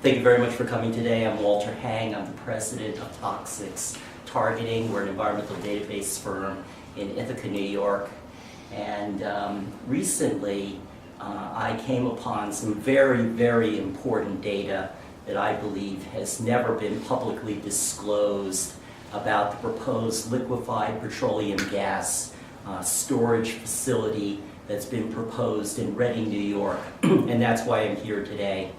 Thank you very much for coming today. I'm Walter Hang. I'm the president of Toxics Targeting. We're an environmental database firm in Ithaca, New York. And recently, I came upon some very, very important data that I believe has never been publicly disclosed about the proposed liquefied petroleum gas storage facility that's been proposed in Reading, New York. And that's why I'm here today.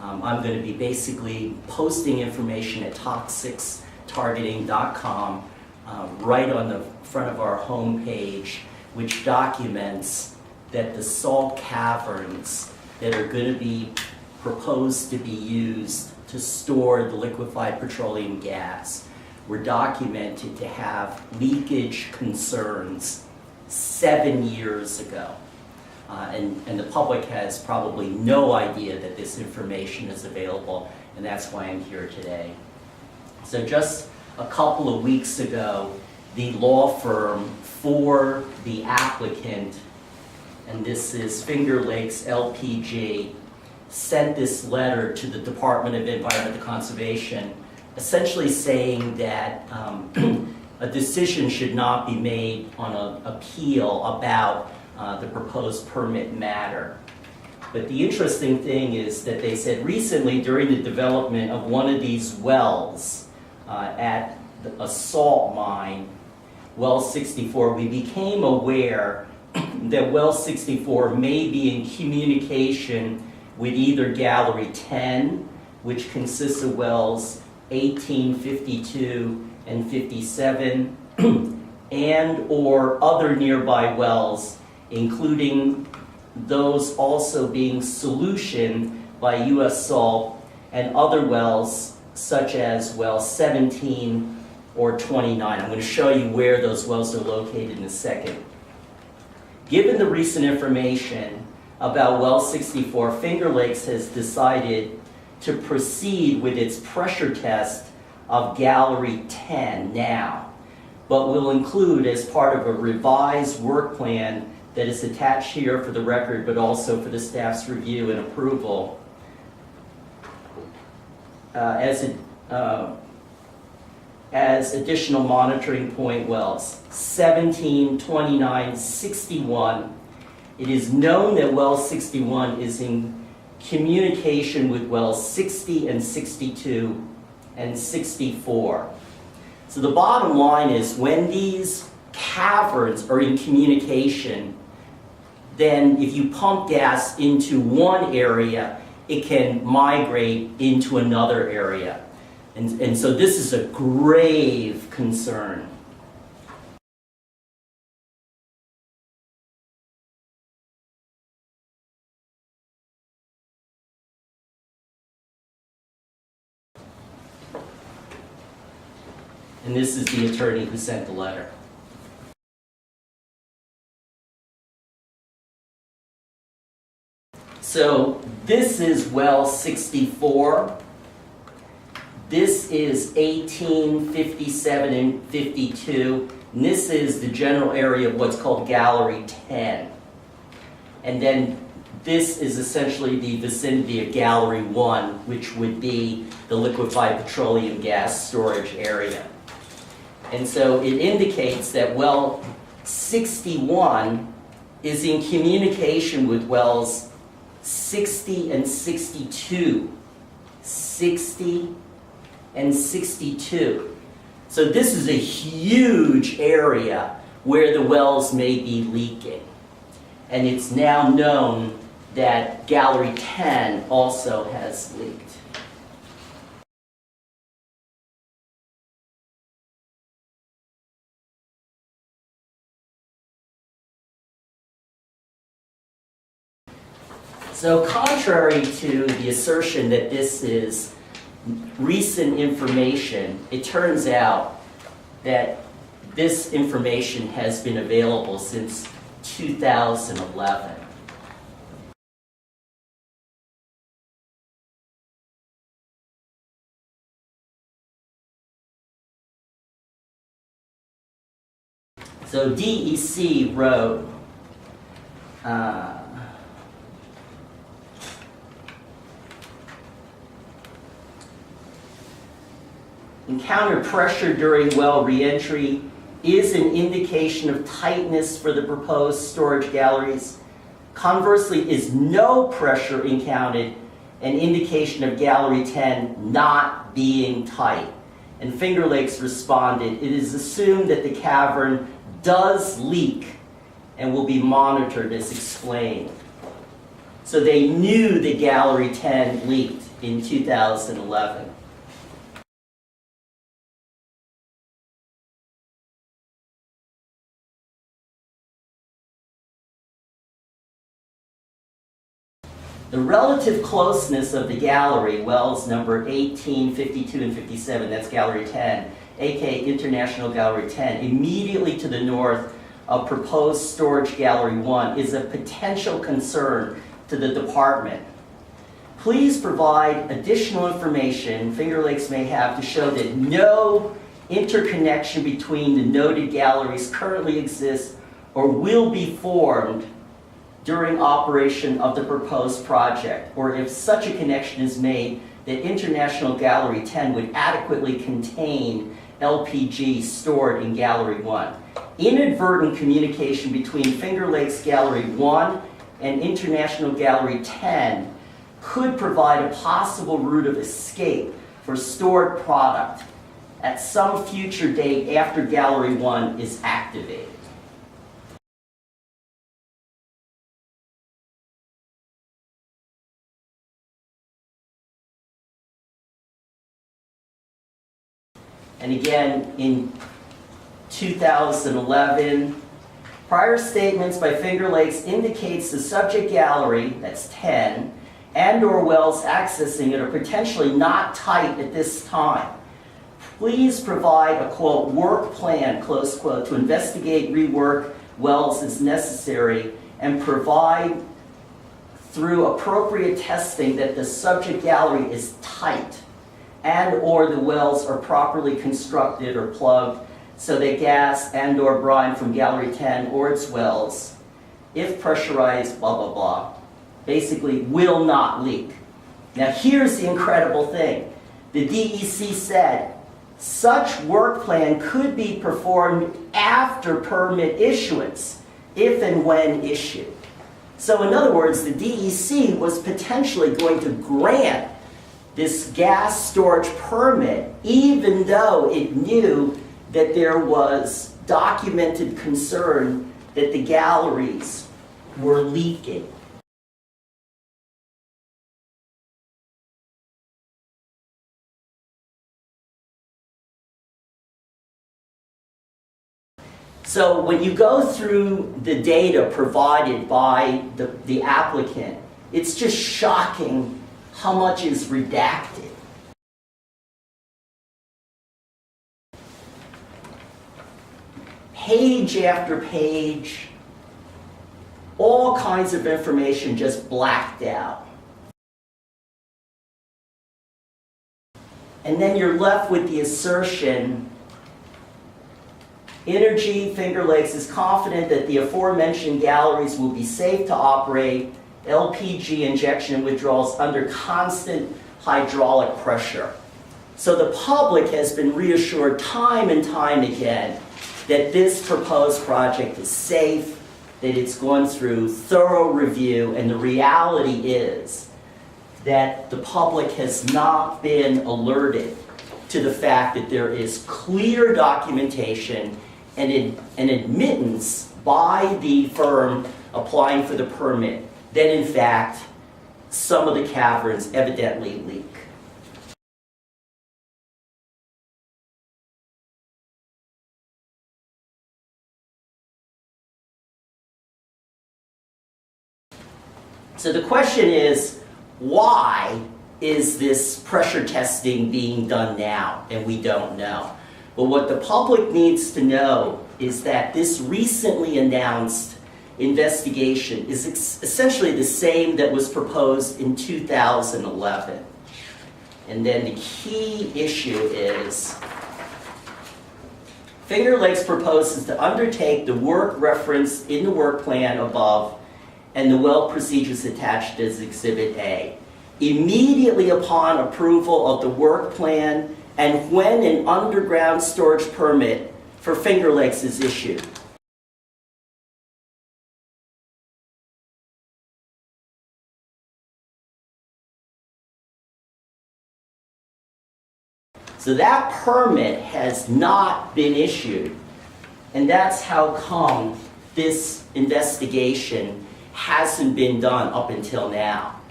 I'm going to be basically posting information at toxicstargeting.com right on the front of our homepage, which documents that the salt caverns that are going to be proposed to be used to store the liquefied petroleum gas were documented to have leakage concerns 7 years ago. And the public has probably no idea that this information is available, and that's why I'm here today. So just a couple of weeks ago, the law firm for the applicant, and this is Finger Lakes LPG, sent this letter to the Department of Environmental Conservation, essentially saying that a decision should not be made on an appeal about the proposed permit matter. But the interesting thing is that they said recently during the development of one of these wells at a salt mine, well 64, we became aware that well 64 may be in communication with either Gallery 10, which consists of wells 18, 52, and 57, and or other nearby wells, including those also being solutioned by U.S. Salt and other wells such as well 17 or 29. I'm going to show you where those wells are located in a second. Given the recent information about well 64, Finger Lakes has decided to proceed with its pressure test of Gallery 10 now, but will include as part of a revised work plan that is attached here for the record, but also for the staff's review and approval, as additional monitoring point wells 17, 29, 61. It is known that well 61 is in communication with wells 60 and 62 and 64. So the bottom line is when these caverns are in communication, then if you pump gas into one area, it can migrate into another area. And so this is a grave concern. And this is the attorney who sent the letter. So this is well 64. This is 18, 57, and 52. And this is the general area of what's called Gallery 10. And then this is essentially the vicinity of Gallery 1, which would be the liquefied petroleum gas storage area. And so it indicates that well 61 is in communication with wells 60 and 62. 60 and 62. So this is a huge area where the wells may be leaking. And it's now known that Gallery 10 also has leaked. So contrary to the assertion that this is recent information, it turns out that this information has been available since 2011. So DEC wrote, encountered pressure during well reentry is an indication of tightness for the proposed storage galleries. Conversely, is no pressure encountered an indication of Gallery 10 not being tight? And Finger Lakes responded, it is assumed that the cavern does leak and will be monitored as explained. So they knew that Gallery 10 leaked in 2011. The relative closeness of the gallery, wells number 18, 52, and 57, that's Gallery 10, aka International Gallery 10, immediately to the north of proposed storage Gallery 1 is a potential concern to the department. Please provide additional information Finger Lakes may have to show that no interconnection between the noted galleries currently exists or will be formed during operation of the proposed project, or if such a connection is made, that International Gallery 10 would adequately contain LPG stored in Gallery 1. Inadvertent communication between Finger Lakes Gallery 1 and International Gallery 10 could provide a possible route of escape for stored product at some future date after Gallery 1 is activated. And again, in 2011, prior statements by Finger Lakes indicates the subject gallery, that's 10, and or wells accessing it are potentially not tight at this time. Please provide a, quote, work plan, close quote, to investigate rework wells as necessary and provide through appropriate testing that the subject gallery is tight and or the wells are properly constructed or plugged so that gas and or brine from Gallery 10 or its wells, if pressurized, blah, blah, blah, basically will not leak. Now here's the incredible thing. The DEC said such work plan could be performed after permit issuance, if and when issued. So in other words, the DEC was potentially going to grant this gas storage permit, even though it knew that there was documented concern that the galleries were leaking. So when you go through the data provided by the applicant, it's just shocking how much is redacted. Page after page, all kinds of information just blacked out. And then you're left with the assertion, Energy Finger Lakes is confident that the aforementioned galleries will be safe to operate LPG injection and withdrawals under constant hydraulic pressure. So the public has been reassured time and time again that this proposed project is safe, that it's gone through thorough review, and the reality is that the public has not been alerted to the fact that there is clear documentation and an admittance by the firm applying for the permit that in fact some of the caverns evidently leak. So the question is, why is this pressure testing being done now? And we don't know. But what the public needs to know is that this recently announced investigation is essentially the same that was proposed in 2011. And then the key issue is Finger Lakes proposes to undertake the work referenced in the work plan above and the well procedures attached as Exhibit A. Immediately upon approval of the work plan and when an underground storage permit for Finger Lakes is issued. So that permit has not been issued, and that's how come this investigation hasn't been done up until now.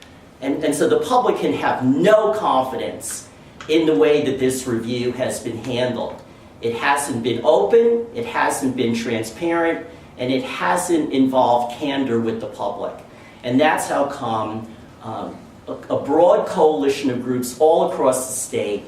And so the public can have no confidence in the way that this review has been handled. It hasn't been open, it hasn't been transparent, and it hasn't involved candor with the public. And that's how come a broad coalition of groups all across the state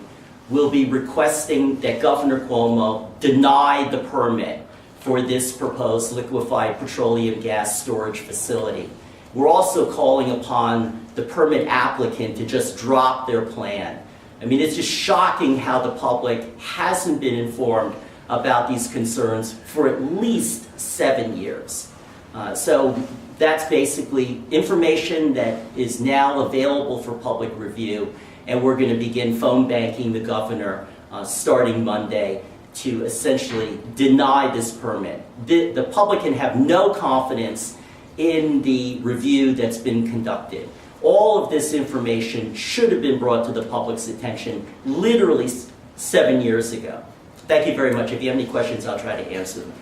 will be requesting that Governor Cuomo deny the permit for this proposed liquefied petroleum gas storage facility. We're also calling upon the permit applicant to just drop their plan. I mean, it's just shocking how the public hasn't been informed about these concerns for at least 7 years. So that's basically information that is now available for public review, and we're going to begin phone banking the governor starting Monday to essentially deny this permit. The public can have no confidence in the review that's been conducted. All of this information should have been brought to the public's attention literally 7 years ago. Thank you very much. If you have any questions, I'll try to answer them.